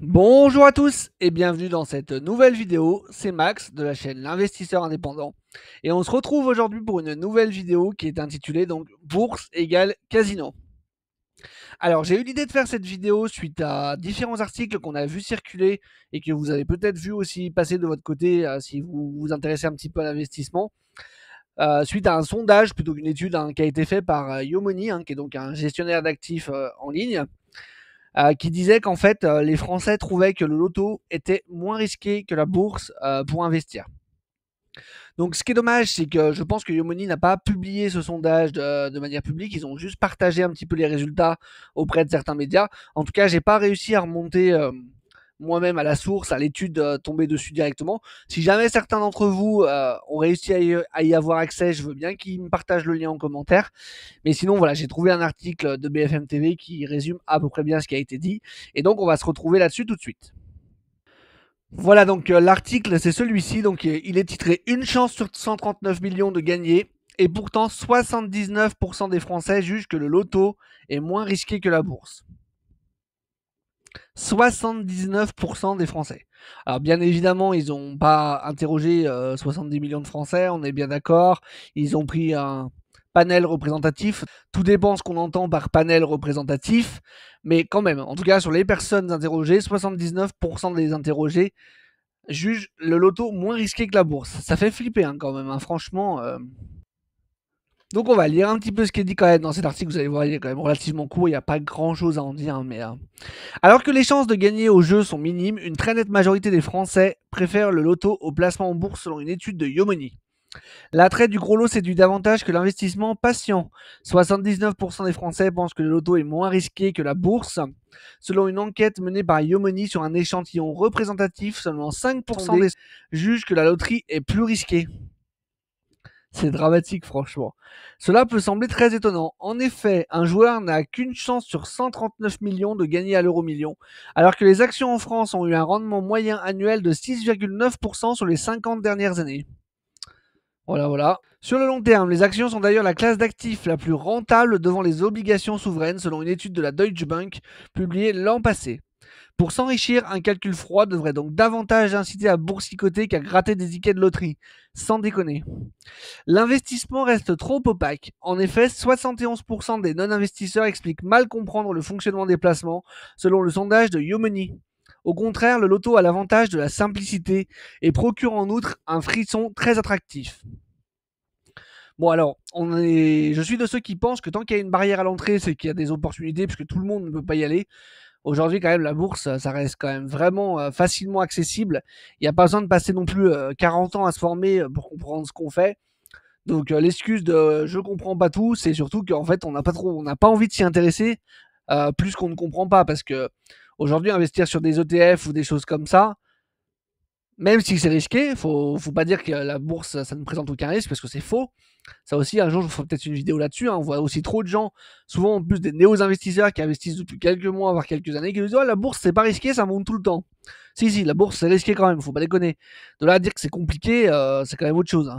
Bonjour à tous et bienvenue dans cette nouvelle vidéo, c'est Max de la chaîne L'Investisseur Indépendant et on se retrouve aujourd'hui pour une nouvelle vidéo qui est intitulée donc Bourse égale Casino. Alors j'ai eu l'idée de faire cette vidéo suite à différents articles qu'on a vu circuler et que vous avez peut-être vu aussi passer de votre côté si vous vous intéressez un petit peu à l'investissement. Suite à un sondage plutôt qu'une étude qui a été fait par Yomoni, qui est donc un gestionnaire d'actifs en ligne, qui disait qu'en fait, les Français trouvaient que le loto était moins risqué que la bourse pour investir. Donc, ce qui est dommage, c'est que je pense que Yomoni n'a pas publié ce sondage de manière publique. Ils ont juste partagé un petit peu les résultats auprès de certains médias. En tout cas, j'ai pas réussi à remonter moi-même à la source, à l'étude tombée dessus directement. Si jamais certains d'entre vous ont réussi à y avoir accès, je veux bien qu'ils me partagent le lien en commentaire. Mais sinon, voilà, j'ai trouvé un article de BFM TV qui résume à peu près bien ce qui a été dit. Et donc, on va se retrouver là-dessus tout de suite. Voilà, donc l'article, c'est celui-ci. Donc, il est titré Une chance sur 139 millions de gagner. Et pourtant, 79% des Français jugent que le loto est moins risqué que la bourse. 79% des Français. Alors, bien évidemment, ils n'ont pas interrogé 70 millions de Français, on est bien d'accord. Ils ont pris un panel représentatif. Tout dépend ce qu'on entend par panel représentatif. Mais quand même, en tout cas, sur les personnes interrogées, 79% des interrogés jugent le loto moins risqué que la bourse. Ça fait flipper quand même, franchement. Donc on va lire un petit peu ce qui est dit quand même dans cet article. Vous allez voir, il est quand même relativement court, il n'y a pas grand-chose à en dire. Mais alors que les chances de gagner au jeu sont minimes, une très nette majorité des Français préfèrent le loto au placement en bourse selon une étude de Yomoni. L'attrait du gros lot séduit davantage que l'investissement patient. 79% des Français pensent que le loto est moins risqué que la bourse. Selon une enquête menée par Yomoni sur un échantillon représentatif, seulement 5% des jugent que la loterie est plus risquée. C'est dramatique, franchement. Cela peut sembler très étonnant. En effet, un joueur n'a qu'une chance sur 139 millions de gagner à l'euro-million, alors que les actions en France ont eu un rendement moyen annuel de 6,9% sur les 50 dernières années. Voilà, voilà. Sur le long terme, les actions sont d'ailleurs la classe d'actifs la plus rentable devant les obligations souveraines, selon une étude de la Deutsche Bank publiée l'an passé. Pour s'enrichir, un calcul froid devrait donc davantage inciter à boursicoter qu'à gratter des tickets de loterie. Sans déconner. L'investissement reste trop opaque. En effet, 71% des non-investisseurs expliquent mal comprendre le fonctionnement des placements, selon le sondage de Yomoni. Au contraire, le loto a l'avantage de la simplicité et procure en outre un frisson très attractif. Bon alors, je suis de ceux qui pensent que tant qu'il y a une barrière à l'entrée, c'est qu'il y a des opportunités, puisque tout le monde ne peut pas y aller. Aujourd'hui, quand même, la bourse, ça reste quand même vraiment facilement accessible. Il n'y a pas besoin de passer non plus 40 ans à se former pour comprendre ce qu'on fait. Donc l'excuse de je comprends pas tout, c'est surtout qu'en fait on n'a pas envie de s'y intéresser plus qu'on ne comprend pas, parce que aujourd'hui investir sur des ETF ou des choses comme ça, même si c'est risqué, faut pas dire que la bourse ça ne présente aucun risque, parce que c'est faux. Ça aussi, un jour je vous ferai peut-être une vidéo là-dessus. On voit aussi trop de gens, souvent en plus des néo-investisseurs qui investissent depuis quelques mois voire quelques années, qui disent oh, la bourse c'est pas risqué, ça monte tout le temps. Si, la bourse c'est risqué quand même, faut pas déconner. De là à dire que c'est compliqué, c'est quand même autre chose.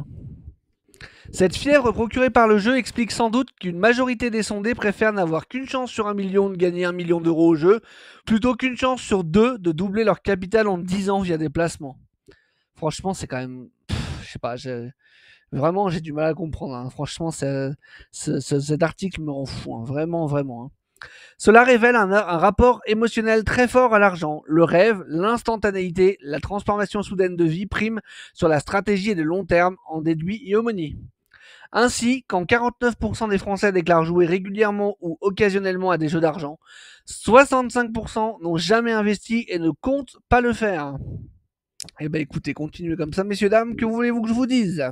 Cette fièvre procurée par le jeu explique sans doute qu'une majorité des sondés préfèrent n'avoir qu'une chance sur 1 million de gagner 1 million d'euros au jeu, plutôt qu'une chance sur deux de doubler leur capital en 10 ans via des placements. Franchement, c'est quand même. Je sais pas, vraiment, j'ai du mal à comprendre. Franchement, cet article me rend fou. Vraiment, vraiment. Cela révèle un rapport émotionnel très fort à l'argent. Le rêve, l'instantanéité, la transformation soudaine de vie priment sur la stratégie et le long terme, en déduit Yomoni. Ainsi, quand 49% des Français déclarent jouer régulièrement ou occasionnellement à des jeux d'argent, 65% n'ont jamais investi et ne comptent pas le faire. Eh ben écoutez, continuez comme ça, messieurs, dames, que voulez-vous que je vous dise?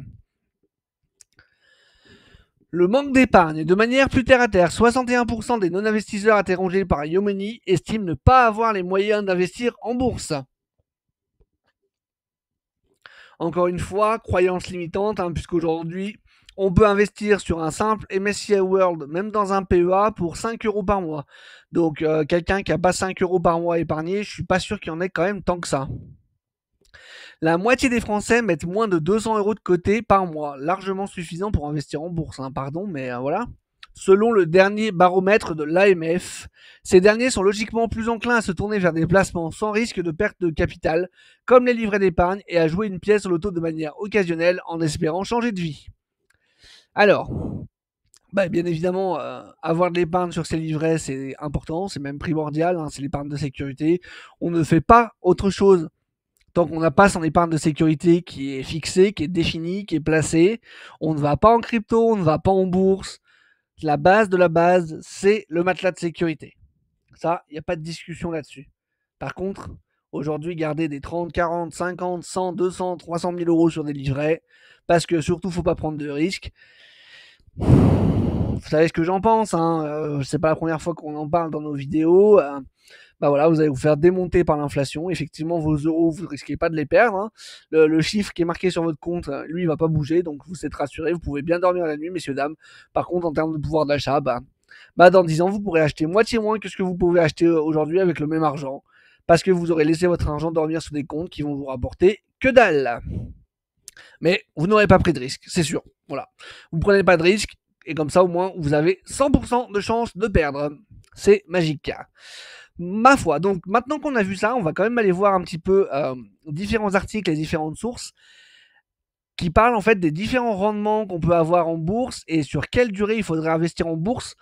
Le manque d'épargne. De manière plus terre à terre, 61% des non-investisseurs interrogés par Yomoni estiment ne pas avoir les moyens d'investir en bourse. Encore une fois, croyance limitante, puisqu'aujourd'hui, on peut investir sur un simple MSCI World, même dans un PEA, pour 5 euros par mois. Donc, quelqu'un qui n'a pas 5 euros par mois épargnés, je ne suis pas sûr qu'il y en ait quand même tant que ça. La moitié des Français mettent moins de 200 euros de côté par mois, largement suffisant pour investir en bourse, pardon, mais voilà. selon le dernier baromètre de l'AMF. Ces derniers sont logiquement plus enclins à se tourner vers des placements sans risque de perte de capital, comme les livrets d'épargne, et à jouer une pièce sur l'auto de manière occasionnelle en espérant changer de vie. Alors, bien évidemment, avoir de l'épargne sur ces livrets, c'est important, c'est même primordial, hein, c'est l'épargne de sécurité. On ne fait pas autre chose tant qu'on n'a pas son épargne de sécurité qui est fixée, qui est définie, qui est placée. On ne va pas en crypto, on ne va pas en bourse. La base de la base, c'est le matelas de sécurité. Ça, il n'y a pas de discussion là-dessus. Par contre, aujourd'hui, garder des 30, 40, 50, 100, 200, 300 000 euros sur des livrets, parce que surtout, faut pas prendre de risques. Vous savez ce que j'en pense, hein. C'est pas la première fois qu'on en parle dans nos vidéos. Voilà, vous allez vous faire démonter par l'inflation. Effectivement, vos euros, vous ne risquez pas de les perdre, hein. Le chiffre qui est marqué sur votre compte, lui, il va pas bouger, donc vous êtes rassurés, vous pouvez bien dormir la nuit, messieurs, dames. Par contre, en termes de pouvoir d'achat, dans 10 ans, vous pourrez acheter moitié moins que ce que vous pouvez acheter aujourd'hui avec le même argent, parce que vous aurez laissé votre argent dormir sur des comptes qui vont vous rapporter que dalle. Mais vous n'aurez pas pris de risque, c'est sûr. Voilà. Vous prenez pas de risque, et comme ça, au moins, vous avez 100% de chance de perdre. C'est magique. Ma foi, donc maintenant qu'on a vu ça, on va quand même aller voir un petit peu différents articles et différentes sources qui parlent en fait des différents rendements qu'on peut avoir en bourse et sur quelle durée il faudrait investir en bourse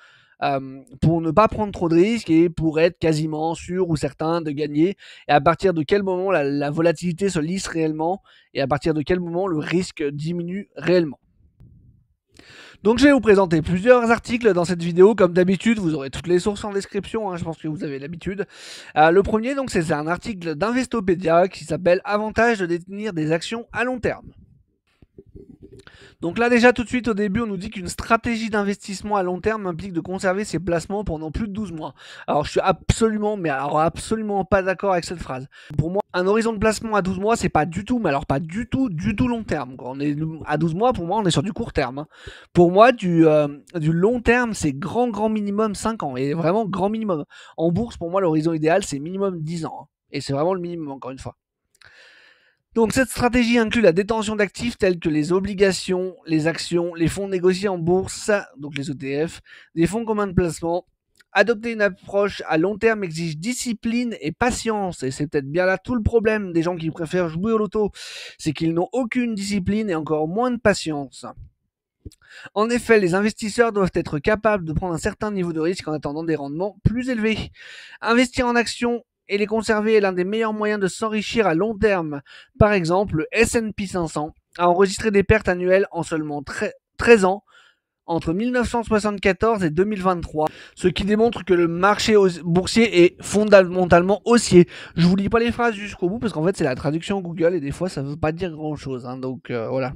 pour ne pas prendre trop de risques et pour être quasiment sûr ou certain de gagner, et à partir de quel moment la volatilité se lisse réellement et à partir de quel moment le risque diminue réellement. Donc je vais vous présenter plusieurs articles dans cette vidéo. Comme d'habitude, vous aurez toutes les sources en description, hein, je pense que vous avez l'habitude. Le premier, donc, c'est un article d'Investopédia qui s'appelle « Avantage de détenir des actions à long terme ». Donc là déjà tout de suite au début on nous dit qu'une stratégie d'investissement à long terme implique de conserver ses placements pendant plus de 12 mois. Alors je suis absolument pas d'accord avec cette phrase. Pour moi un horizon de placement à 12 mois c'est pas du tout, mais alors pas du tout long terme. Quand on est à 12 mois, pour moi on est sur du court terme, hein. Pour moi du long terme c'est grand minimum 5 ans, et vraiment grand minimum. En bourse pour moi l'horizon idéal c'est minimum 10 ans, hein. Et c'est vraiment le minimum encore une fois. Donc cette stratégie inclut la détention d'actifs tels que les obligations, les actions, les fonds négociés en bourse, donc les ETF, des fonds communs de placement. Adopter une approche à long terme exige discipline et patience, et c'est peut-être bien là tout le problème des gens qui préfèrent jouer au loto, c'est qu'ils n'ont aucune discipline et encore moins de patience. En effet, les investisseurs doivent être capables de prendre un certain niveau de risque en attendant des rendements plus élevés. Investir en actions et les conserver est l'un des meilleurs moyens de s'enrichir à long terme. Par exemple, le S&P 500 a enregistré des pertes annuelles en seulement 13 ans entre 1974 et 2023, ce qui démontre que le marché boursier est fondamentalement haussier. Je vous lis pas les phrases jusqu'au bout parce qu'en fait c'est la traduction Google et des fois ça veut pas dire grand chose, hein, donc voilà.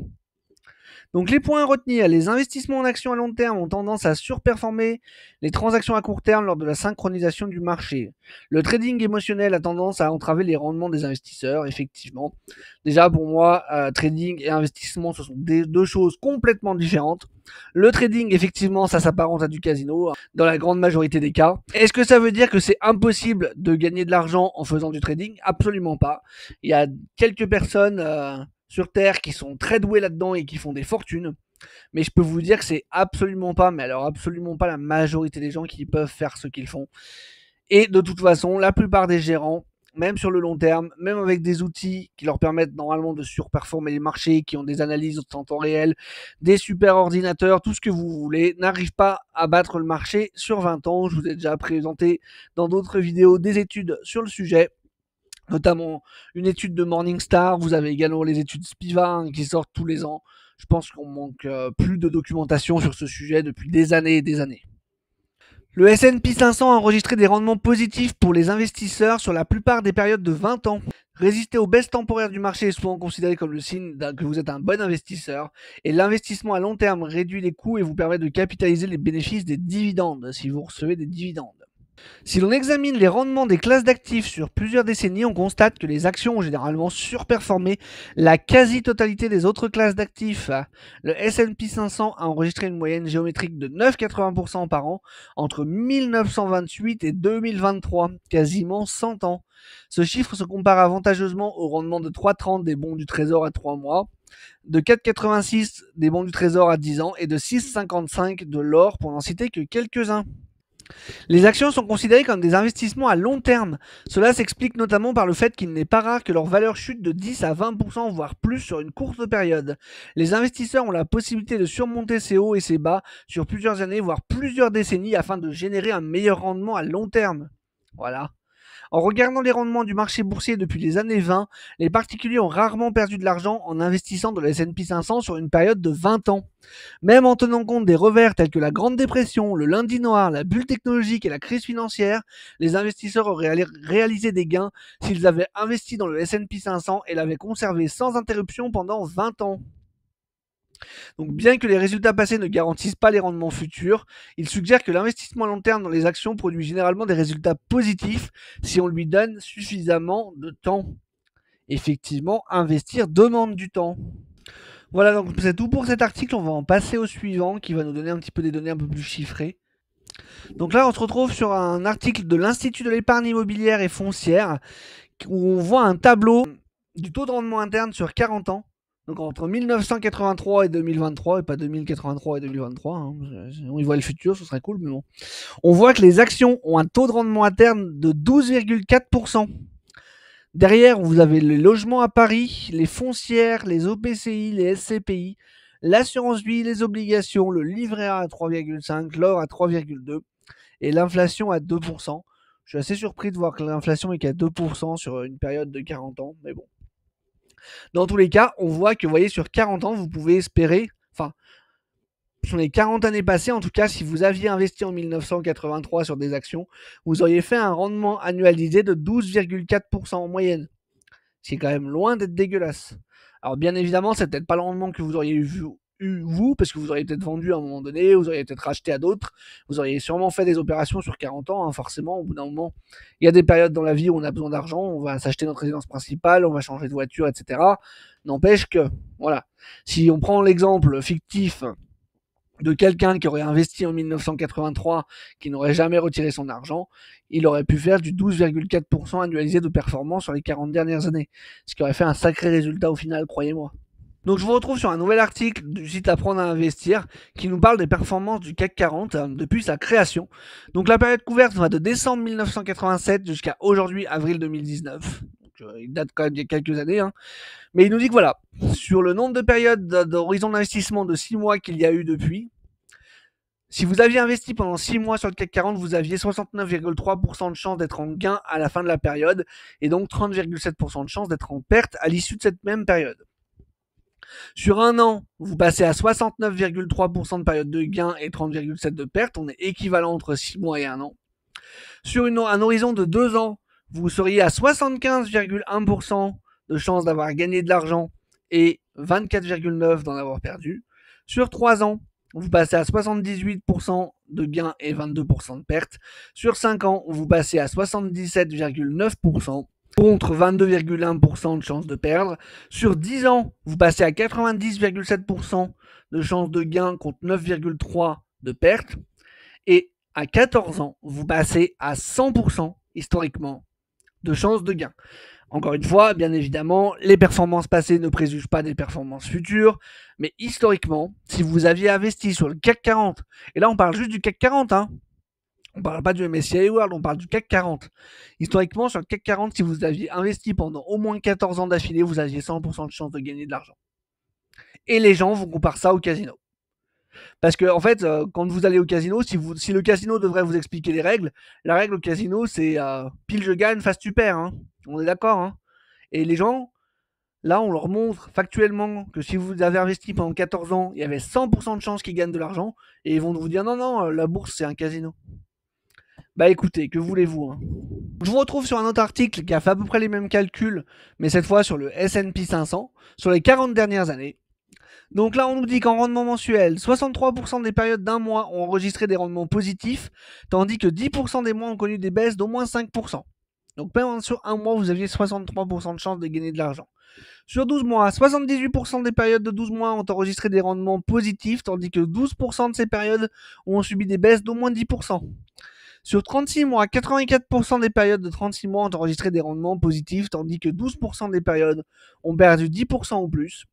Donc les points à retenir: les investissements en actions à long terme ont tendance à surperformer les transactions à court terme lors de la synchronisation du marché. Le trading émotionnel a tendance à entraver les rendements des investisseurs, effectivement. Déjà pour moi, trading et investissement, ce sont deux choses complètement différentes. Le trading, effectivement, ça s'apparente à du casino, hein, dans la grande majorité des cas. Est-ce que ça veut dire que c'est impossible de gagner de l'argent en faisant du trading? Absolument pas. Il y a quelques personnes sur Terre qui sont très doués là-dedans et qui font des fortunes. Mais je peux vous dire que c'est absolument pas, mais alors absolument pas la majorité des gens qui peuvent faire ce qu'ils font. Et de toute façon, la plupart des gérants, même sur le long terme, même avec des outils qui leur permettent normalement de surperformer les marchés, qui ont des analyses en temps réel, des super ordinateurs, tout ce que vous voulez, n'arrivent pas à battre le marché sur 20 ans. Je vous ai déjà présenté dans d'autres vidéos des études sur le sujet, notamment une étude de Morningstar. Vous avez également les études Spiva, hein, qui sortent tous les ans. Je pense qu'on manque plus de documentation sur ce sujet depuis des années et des années. Le S&P 500 a enregistré des rendements positifs pour les investisseurs sur la plupart des périodes de 20 ans. Résister aux baisses temporaires du marché est souvent considéré comme le signe que vous êtes un bon investisseur, et l'investissement à long terme réduit les coûts et vous permet de capitaliser les bénéfices des dividendes si vous recevez des dividendes. Si l'on examine les rendements des classes d'actifs sur plusieurs décennies, on constate que les actions ont généralement surperformé la quasi-totalité des autres classes d'actifs. Le S&P 500 a enregistré une moyenne géométrique de 9,80% par an entre 1928 et 2023, quasiment 100 ans. Ce chiffre se compare avantageusement au rendement de 3,30 des bons du Trésor à 3 mois. de 4,86 des bons du trésor à 10 ans et de 6,55 de l'or, pour n'en citer que quelques-uns. Les actions sont considérées comme des investissements à long terme. Cela s'explique notamment par le fait qu'il n'est pas rare que leur valeur chute de 10 à 20%, voire plus sur une courte période. Les investisseurs ont la possibilité de surmonter ces hauts et ces bas sur plusieurs années, voire plusieurs décennies, afin de générer un meilleur rendement à long terme. Voilà. En regardant les rendements du marché boursier depuis les années 20, les particuliers ont rarement perdu de l'argent en investissant dans le S&P 500 sur une période de 20 ans. Même en tenant compte des revers tels que la Grande Dépression, le lundi noir, la bulle technologique et la crise financière, les investisseurs auraient réalisé des gains s'ils avaient investi dans le S&P 500 et l'avaient conservé sans interruption pendant 20 ans. Donc bien que les résultats passés ne garantissent pas les rendements futurs, il suggère que l'investissement à long terme dans les actions produit généralement des résultats positifs si on lui donne suffisamment de temps. Effectivement, investir demande du temps. Voilà, donc c'est tout pour cet article. On va en passer au suivant qui va nous donner un petit peu des données un peu plus chiffrées. Donc là, on se retrouve sur un article de l'Institut de l'épargne immobilière et foncière où on voit un tableau du taux de rendement interne sur 40 ans. Donc entre 1983 et 2023, et pas 2083 et 2023, hein. On y voit le futur, ce serait cool, mais bon. On voit que les actions ont un taux de rendement interne de 12,4%. Derrière, vous avez les logements à Paris, les foncières, les OPCI, les SCPI, l'assurance vie, les obligations, le livret A à 3,5, l'or à 3,2 et l'inflation à 2%. Je suis assez surpris de voir que l'inflation est qu'à 2% sur une période de 40 ans, mais bon. Dans tous les cas, on voit que, vous voyez, sur 40 ans, vous pouvez espérer, enfin, sur les 40 années passées, en tout cas, si vous aviez investi en 1983 sur des actions, vous auriez fait un rendement annualisé de 12,4% en moyenne. Ce qui est quand même loin d'être dégueulasse. Alors bien évidemment, c'est peut-être pas le rendement que vous auriez eu vous, parce que vous auriez peut-être vendu à un moment donné, vous auriez peut-être racheté à d'autres, vous auriez sûrement fait des opérations sur 40 ans, hein, forcément, au bout d'un moment. Il y a des périodes dans la vie où on a besoin d'argent, on va s'acheter notre résidence principale, on va changer de voiture, etc. N'empêche que, voilà, si on prend l'exemple fictif de quelqu'un qui aurait investi en 1983, qui n'aurait jamais retiré son argent, il aurait pu faire du 12,4% annualisé de performance sur les 40 dernières années. Ce qui aurait fait un sacré résultat au final, croyez-moi. Donc je vous retrouve sur un nouvel article du site Apprendre à investir qui nous parle des performances du CAC 40 depuis sa création. Donc la période couverte va de décembre 1987 jusqu'à aujourd'hui, avril 2019. Donc, il date quand même d'il y a quelques années, hein. Mais il nous dit que voilà, sur le nombre de périodes d'horizon d'investissement de 6 mois qu'il y a eu depuis, si vous aviez investi pendant 6 mois sur le CAC 40, vous aviez 69,3% de chance d'être en gain à la fin de la période et donc 30,7% de chance d'être en perte à l'issue de cette même période. Sur un an, vous passez à 69,3% de période de gain et 30,7% de perte. On est équivalent entre 6 mois et un an. Sur un horizon de 2 ans, vous seriez à 75,1% de chance d'avoir gagné de l'argent et 24,9% d'en avoir perdu. Sur 3 ans, vous passez à 78% de gains et 22% de pertes. Sur 5 ans, vous passez à 77,9% contre 22,1% de chance de perdre. Sur 10 ans, vous passez à 90,7% de chance de gain contre 9,3% de perte. Et à 14 ans, vous passez à 100% historiquement de chance de gain. Encore une fois, bien évidemment, les performances passées ne préjugent pas des performances futures, mais historiquement, si vous aviez investi sur le CAC 40, et là on parle juste du CAC 40, hein, on parle pas du MSCI World, on parle du CAC 40. Historiquement, sur le CAC 40, si vous aviez investi pendant au moins 14 ans d'affilée, vous aviez 100% de chance de gagner de l'argent. Et les gens vous comparent ça au casino. Parce que, en fait, quand vous allez au casino, si le casino devrait vous expliquer les règles, la règle au casino, c'est pile je gagne, face tu perds. Hein. On est d'accord. Hein. Et les gens, là, on leur montre factuellement que si vous avez investi pendant 14 ans, il y avait 100% de chances qu'ils gagnent de l'argent. Et ils vont vous dire non, non, la bourse, c'est un casino. Bah écoutez, que voulez-vous, hein. Je vous retrouve sur un autre article qui a fait à peu près les mêmes calculs, mais cette fois sur le S&P 500, sur les 40 dernières années. Donc là, on nous dit qu'en rendement mensuel, 63% des périodes d'un mois ont enregistré des rendements positifs, tandis que 10% des mois ont connu des baisses d'au moins 5%. Donc même sur un mois, vous aviez 63% de chance de gagner de l'argent. Sur 12 mois, 78% des périodes de 12 mois ont enregistré des rendements positifs, tandis que 12% de ces périodes ont subi des baisses d'au moins 10%. Sur 36 mois, 84% des périodes de 36 mois ont enregistré des rendements positifs, tandis que 12% des périodes ont perdu 10% ou plus.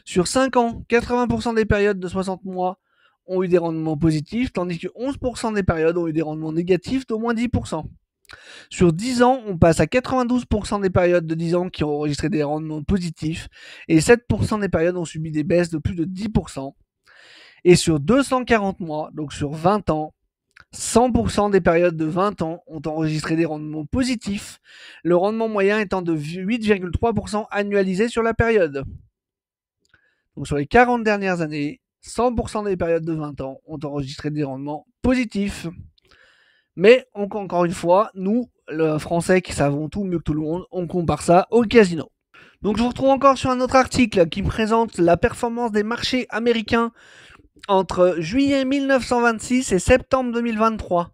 Sur 5 ans, 80% des périodes de 60 mois ont eu des rendements positifs, tandis que 11% des périodes ont eu des rendements négatifs d'au moins 10%. Sur 10 ans, on passe à 92% des périodes de 10 ans qui ont enregistré des rendements positifs et 7% des périodes ont subi des baisses de plus de 10%. Et sur 240 mois, donc sur 20 ans, 100% des périodes de 20 ans ont enregistré des rendements positifs, le rendement moyen étant de 8,3% annualisé sur la période. Donc sur les 40 dernières années, 100% des périodes de 20 ans ont enregistré des rendements positifs. Mais encore une fois, nous, les Français qui savons tout mieux que tout le monde, on compare ça au casino. Donc je vous retrouve encore sur un autre article qui me présente la performance des marchés américains entre juillet 1926 et septembre 2023.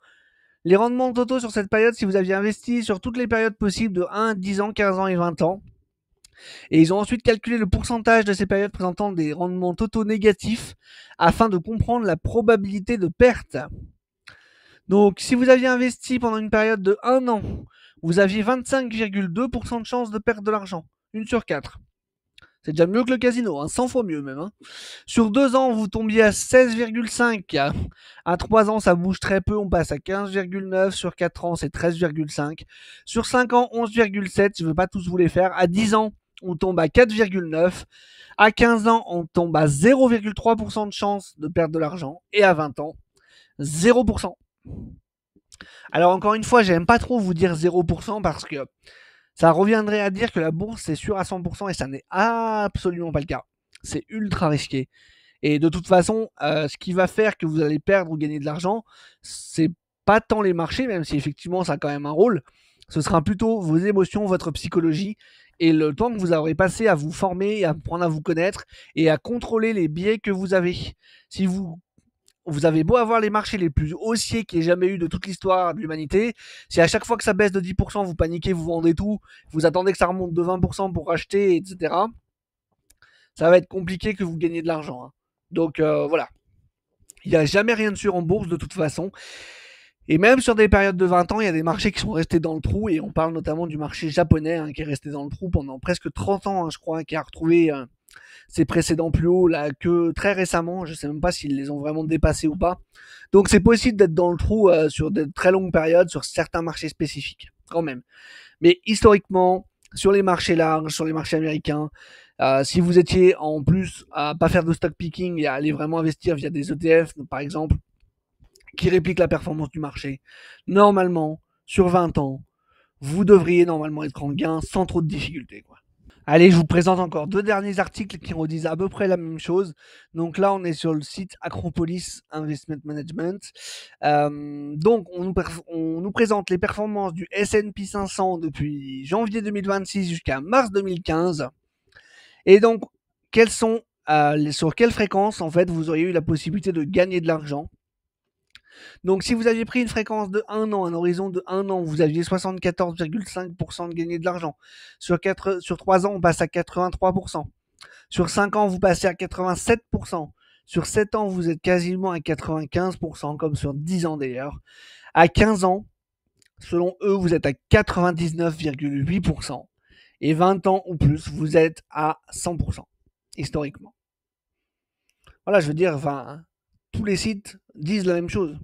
Les rendements totaux sur cette période, si vous aviez investi sur toutes les périodes possibles de 1, 10 ans, 15 ans et 20 ans. Et ils ont ensuite calculé le pourcentage de ces périodes présentant des rendements totaux négatifs afin de comprendre la probabilité de perte. Donc, si vous aviez investi pendant une période de 1 an, vous aviez 25,2% de chance de perdre de l'argent. 1 sur 4. C'est déjà mieux que le casino, hein, 100 fois mieux même. Hein. Sur 2 ans, vous tombiez à 16,5. À 3 ans, ça bouge très peu, on passe à 15,9. Sur 4 ans, c'est 13,5. Sur 5 ans, 11,7. Je ne veux pas tous vous les faire. À 10 ans, on tombe à 4,9. À 15 ans, on tombe à 0,3% de chance de perdre de l'argent. Et à 20 ans, 0%. Alors encore une fois, j'aime pas trop vous dire 0% parce que ça reviendrait à dire que la bourse c'est sûr à 100% et ça n'est absolument pas le cas. C'est ultra risqué. Et de toute façon, ce qui va faire que vous allez perdre ou gagner de l'argent, c'est pas tant les marchés, même si effectivement ça a quand même un rôle. Ce sera plutôt vos émotions, votre psychologie et le temps que vous aurez passé à vous former, à apprendre à vous connaître et à contrôler les biais que vous avez. Si vous avez beau avoir les marchés les plus haussiers qu'il y ait jamais eu de toute l'histoire de l'humanité, si à chaque fois que ça baisse de 10%, vous paniquez, vous vendez tout, vous attendez que ça remonte de 20% pour racheter, etc., ça va être compliqué que vous gagnez de l'argent. Hein. Donc voilà. Il n'y a jamais rien de sûr en bourse de toute façon. Et même sur des périodes de 20 ans, il y a des marchés qui sont restés dans le trou, et on parle notamment du marché japonais hein, qui est resté dans le trou pendant presque 30 ans, hein, je crois, qui a retrouvé ses précédents plus hauts là que très récemment. Je sais même pas s'ils les ont vraiment dépassés ou pas. Donc c'est possible d'être dans le trou sur de très longues périodes, sur certains marchés spécifiques, quand même. Mais historiquement, sur les marchés larges, sur les marchés américains, si vous étiez en plus à pas faire de stock picking et à aller vraiment investir via des ETF, par exemple, qui répliquent la performance du marché, normalement, sur 20 ans, vous devriez normalement être en gain sans trop de difficultés, quoi. Allez, je vous présente encore 2 derniers articles qui redisent à peu près la même chose. Donc là, on est sur le site Acropolis Investment Management. Donc, on nous présente les performances du S&P 500 depuis janvier 2026 jusqu'à mars 2015. Et donc, sur quelle fréquence, en fait, vous auriez eu la possibilité de gagner de l'argent. Donc, si vous aviez pris une fréquence de 1 an, un horizon de 1 an, vous aviez 74,5% de gagné de l'argent. Sur 3 ans, on passe à 83%. Sur 5 ans, vous passez à 87%. Sur 7 ans, vous êtes quasiment à 95%, comme sur 10 ans d'ailleurs. À 15 ans, selon eux, vous êtes à 99,8%. Et 20 ans ou plus, vous êtes à 100%, historiquement. Voilà, je veux dire, enfin, tous les sites disent la même chose.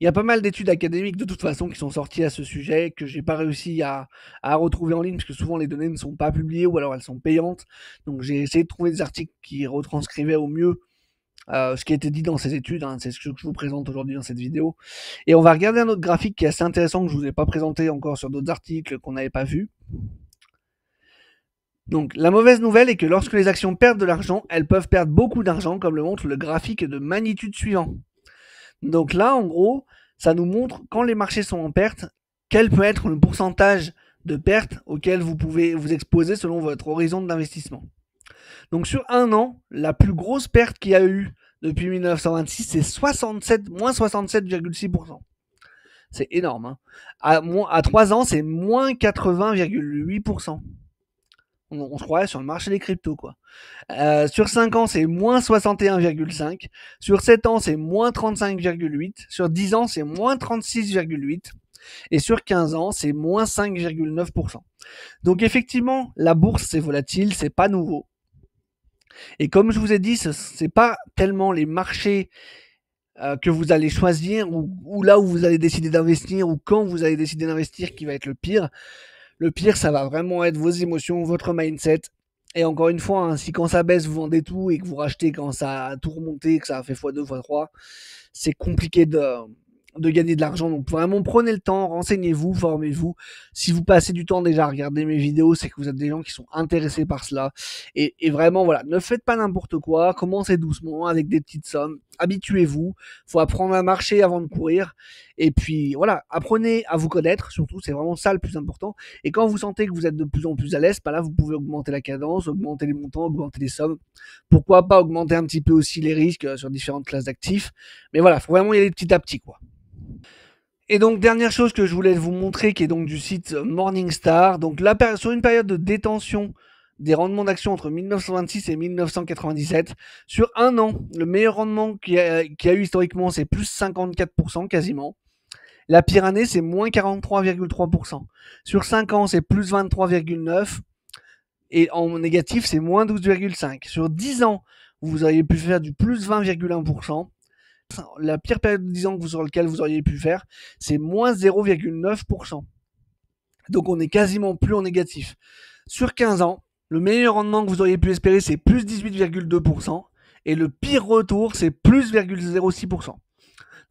Il y a pas mal d'études académiques de toute façon qui sont sorties à ce sujet, que j'ai pas réussi à retrouver en ligne, parce que souvent les données ne sont pas publiées ou alors elles sont payantes. Donc j'ai essayé de trouver des articles qui retranscrivaient au mieux ce qui a été dit dans ces études. Hein. C'est ce que je vous présente aujourd'hui dans cette vidéo. Et on va regarder un autre graphique qui est assez intéressant, que je vous ai pas présenté encore sur d'autres articles qu'on n'avait pas vus. Donc la mauvaise nouvelle est que lorsque les actions perdent de l'argent, elles peuvent perdre beaucoup d'argent, comme le montre le graphique de magnitude suivant. Donc là, en gros, ça nous montre quand les marchés sont en perte, quel peut être le pourcentage de pertes auquel vous pouvez vous exposer selon votre horizon d'investissement. Donc sur 1 an, la plus grosse perte qu'il y a eu depuis 1926, c'est moins 67,6%. C'est énorme. Hein. À 3 ans, c'est moins 80,8%. On se croirait sur le marché des cryptos, quoi. Sur 5 ans, c'est moins 61,5. Sur 7 ans, c'est moins 35,8. Sur 10 ans, c'est moins 36,8. Et sur 15 ans, c'est moins 5,9%. Donc effectivement, la bourse, c'est volatile, c'est pas nouveau. Et comme je vous ai dit, ce n'est pas tellement les marchés que vous allez choisir ou là où vous allez décider d'investir ou quand vous allez décider d'investir qui va être le pire. Le pire, ça va vraiment être vos émotions, votre mindset. Et encore une fois, hein, si quand ça baisse, vous vendez tout et que vous rachetez quand ça a tout remonté, que ça a fait x2, x3, c'est compliqué de gagner de l'argent. Donc vraiment, prenez le temps, renseignez-vous, formez-vous. Si vous passez du temps déjà à regarder mes vidéos, c'est que vous êtes des gens qui sont intéressés par cela. Et vraiment, voilà, ne faites pas n'importe quoi. Commencez doucement avec des petites sommes. Habituez-vous. Faut apprendre à marcher avant de courir. Et puis voilà, apprenez à vous connaître. Surtout, c'est vraiment ça le plus important. Et quand vous sentez que vous êtes de plus en plus à l'aise, bah là, vous pouvez augmenter la cadence, augmenter les montants, augmenter les sommes. Pourquoi pas augmenter un petit peu aussi les risques sur différentes classes d'actifs. Mais voilà, faut vraiment y aller petit à petit, quoi. Et donc, dernière chose que je voulais vous montrer, qui est donc du site Morningstar. Donc là, sur une période de détention des rendements d'actions entre 1926 et 1997, sur un an, le meilleur rendement qu'il y a eu historiquement, c'est plus 54% quasiment. La pire année, c'est moins 43,3%. Sur 5 ans, c'est plus 23,9%. Et en négatif, c'est moins 12,5%. Sur 10 ans, vous auriez pu faire du plus 20,1%. La pire période de 10 ans sur laquelle vous auriez pu faire, c'est moins 0,9%. Donc on est quasiment plus en négatif. Sur 15 ans, le meilleur rendement que vous auriez pu espérer, c'est plus 18,2%. Et le pire retour, c'est plus 0,06%. Donc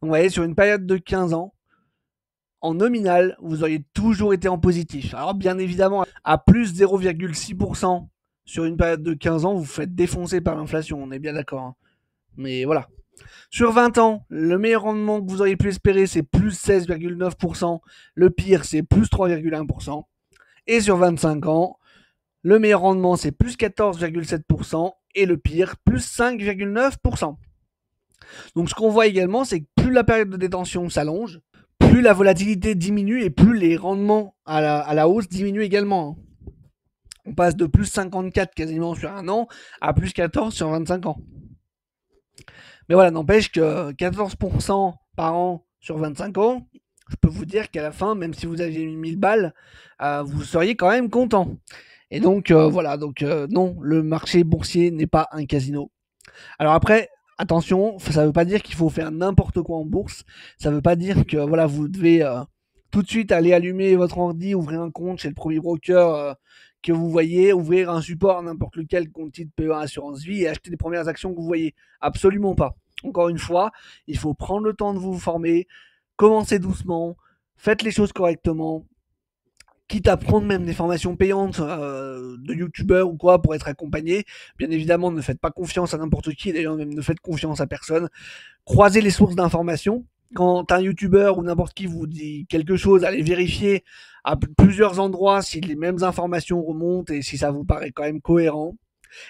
vous voyez, sur une période de 15 ans, en nominal, vous auriez toujours été en positif. Alors bien évidemment, à plus 0,6% sur une période de 15 ans, vous vous faites défoncer par l'inflation, on est bien d'accord. Hein. Mais voilà. Sur 20 ans, le meilleur rendement que vous auriez pu espérer, c'est plus 16,9%. Le pire, c'est plus 3,1%. Et sur 25 ans, le meilleur rendement, c'est plus 14,7%. Et le pire, plus 5,9%. Donc ce qu'on voit également, c'est que plus la période de détention s'allonge, plus la volatilité diminue et plus les rendements à la hausse diminuent également. On passe de plus 54 quasiment sur un an à plus 14 sur 25 ans. Mais voilà, n'empêche que 14% par an sur 25 ans, je peux vous dire qu'à la fin, même si vous aviez mis 1000 balles, vous seriez quand même content. Et donc voilà, donc non, le marché boursier n'est pas un casino. Alors après, attention, ça ne veut pas dire qu'il faut faire n'importe quoi en bourse. Ça ne veut pas dire que voilà, vous devez tout de suite aller allumer votre ordi, ouvrir un compte chez le premier broker que vous voyez, ouvrir un support, n'importe lequel, compte titre PEA Assurance Vie et acheter les premières actions que vous voyez. Absolument pas. Encore une fois, il faut prendre le temps de vous former, commencez doucement, faites les choses correctement, quitte à prendre même des formations payantes de youtubeurs ou quoi pour être accompagné. Bien évidemment, ne faites pas confiance à n'importe qui, d'ailleurs même ne faites confiance à personne. Croisez les sources d'informations. Quand un youtubeur ou n'importe qui vous dit quelque chose, allez vérifier à plusieurs endroits si les mêmes informations remontent et si ça vous paraît quand même cohérent.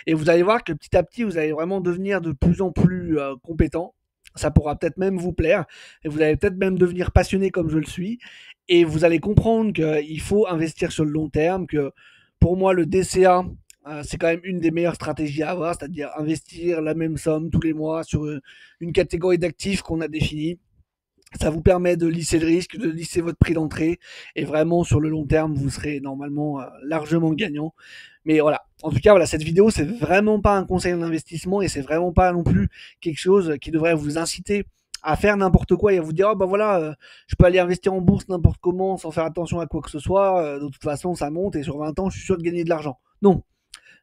Et vous allez voir que petit à petit, vous allez vraiment devenir de plus en plus compétent. Ça pourra peut-être même vous plaire. Et vous allez peut-être même devenir passionné comme je le suis. Et vous allez comprendre qu'il faut investir sur le long terme, que pour moi, le DCA, c'est quand même une des meilleures stratégies à avoir, c'est-à-dire investir la même somme tous les mois sur une catégorie d'actifs qu'on a définie. Ça vous permet de lisser le risque, de lisser votre prix d'entrée. Et vraiment, sur le long terme, vous serez normalement largement gagnant. Mais voilà. En tout cas, voilà, cette vidéo, c'est vraiment pas un conseil d'investissement et c'est vraiment pas non plus quelque chose qui devrait vous inciter à faire n'importe quoi et à vous dire, oh bah voilà, je peux aller investir en bourse n'importe comment sans faire attention à quoi que ce soit. De toute façon, ça monte et sur 20 ans, je suis sûr de gagner de l'argent. Non.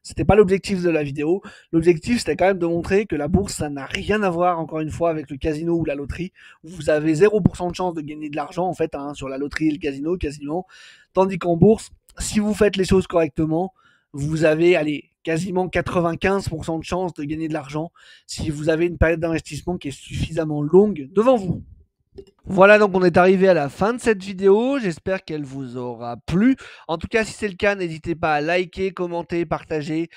C'était pas l'objectif de la vidéo. L'objectif, c'était quand même de montrer que la bourse, ça n'a rien à voir, encore une fois, avec le casino ou la loterie. Vous avez 0% de chance de gagner de l'argent, en fait, hein, sur la loterie et le casino, quasiment. Tandis qu'en bourse, si vous faites les choses correctement, vous avez, allez, quasiment 95% de chance de gagner de l'argent si vous avez une période d'investissement qui est suffisamment longue devant vous. Voilà, donc on est arrivé à la fin de cette vidéo, j'espère qu'elle vous aura plu. En tout cas, si c'est le cas, n'hésitez pas à liker, commenter, partager.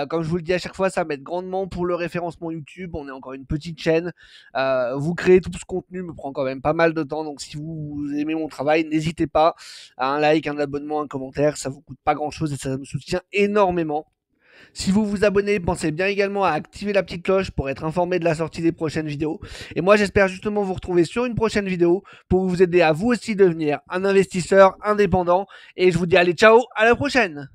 Comme je vous le dis à chaque fois, ça m'aide grandement pour le référencement YouTube. On est encore une petite chaîne. Vous créer tout ce contenu me prend quand même pas mal de temps, donc si vous aimez mon travail, n'hésitez pas à un like, un abonnement, un commentaire. Ça vous coûte pas grand-chose et ça me soutient énormément. Si vous vous abonnez, pensez bien également à activer la petite cloche pour être informé de la sortie des prochaines vidéos. Et moi, j'espère justement vous retrouver sur une prochaine vidéo pour vous aider à vous aussi devenir un investisseur indépendant. Et je vous dis allez, ciao, à la prochaine!